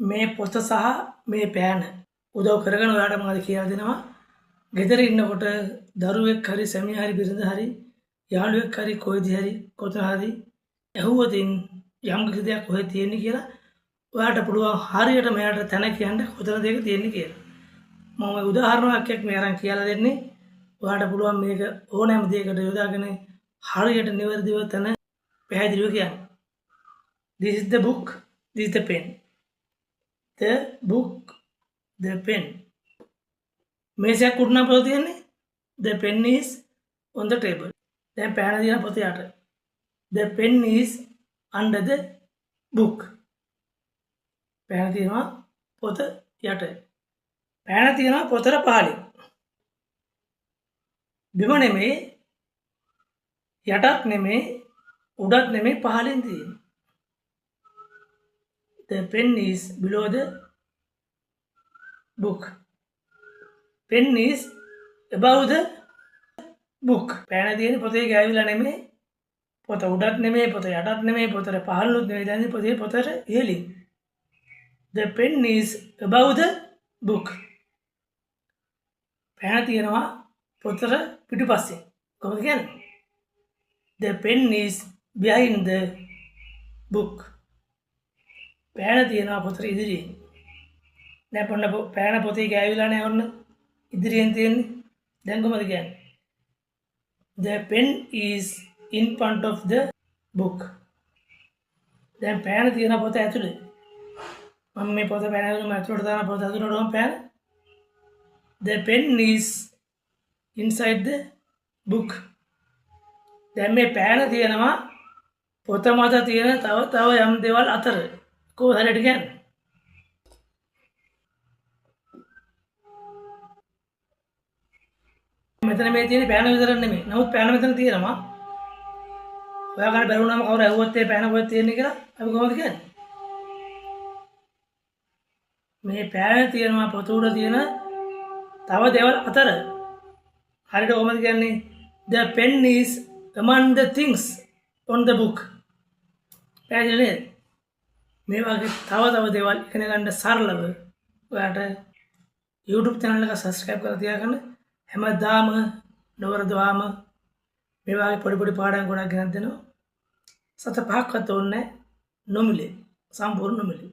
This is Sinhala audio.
මේ පොත සහ මේ පෑන උදව් කරගෙන ඔයාලට මොනවද කියලා දෙනවා. ගෙදර ඉන්නකොට දරුවෙක් හරි සැමියා හරි බිරිඳ හරි යාළුවෙක් හරි කොයිද හරි කොතන හරි ඇහුවොතින් යම් කිසි දෙයක් කොහෙද තියෙන්නේ කියලා ඔයාලට පුළුවන් හරියට මෙයාට තැන කියන්න කොතනද ඒක තියෙන්නේ කියලා. මම උදාහරණයක් මේ අරන් කියලා දෙන්නේ. ඔයාලට පුළුවන් මේක ඕනෑම දෙයකට යොදාගෙන හරියට නිවැරදිව තැන පැහැදිලිව කියන්න. This is the book, this is the pen. The book, the pen. මේසයක් උඩ පොත තියෙන්නේ. The pen is on the table. දැන් පෑන දින පොත යට. The pen is under the book. පෑන තියෙනවා පොත යට. පෑන තියෙනවා පොතට පහළින්. බිම නෙමෙයි යටත් නෙමෙයි උඩත් නෙමෙයි පහළින් තියෙන්නේ. The pen is below the book. Pen is above the book. පෑන තියෙන්නේ පොතේ ගෑවිලා නෙමෙයි. පොත උඩත් නෙමෙයි පොත යටත් නෙමෙයි පොතට පහළිනුත් නෙමෙයි. දැන් පොතේ පොතට ඉහළින්. The pen is above the book. පෑන තියෙනවා පොතට පිටුපස්සේ. කොහොමද කියන්නේ? The pen is behind the book. පෑන තියෙනවා පොතට ඉදිරියෙන්. දැන් පෑන පොතේ ගෑවිලා නැහැ ඔන්න. ඉදිරියෙන් තියෙන්නේ. දැන් කොහොමද කියන්නේ? The pen is in front of the book. දැන් පෑන තියෙන පොත ඇතුලේ. මම මේ පොත පෑන ඇතුලට දාන පොත ඇතුලටම පෑන. The pen is inside the book. දැන් මේ පෑන තියෙනවා පොත මත තියෙන තව යම් දේවල් අතර. කොහොමද හරියට කියන්නේ? මෙතන මේ තියෙන පෑන විතර නෙමෙයි. නමුත් පෑන මෙතන තියෙනවා. ඔයා ගන්න බැරි වුණාම කවුරු ඇහුවොත් ඒ පෑන කොහෙද තියෙන්නේ කියලා අපි කොහොමද කියන්නේ? මේ පෑන තියෙනවා පොත උඩ තියෙන තව දේවල් අතර. හරියට කොහොමද කියන්නේ? The pen is among the things on the book. පැහැදිලි නේද? මේ වගේ තව දේවල් ඉගෙන ගන්න සරලව ඔයාට YouTube channel එක subscribe කරලා තියාගන්න. හැමදාම නවරදවාම මේ වගේ පොඩි පාඩම් ගොඩක් ගෙනත් දෙනවා. සත පහක්වත් ඕනේ නැහැ. නොමිලේ. සම්පූර්ණ නොමිලේ.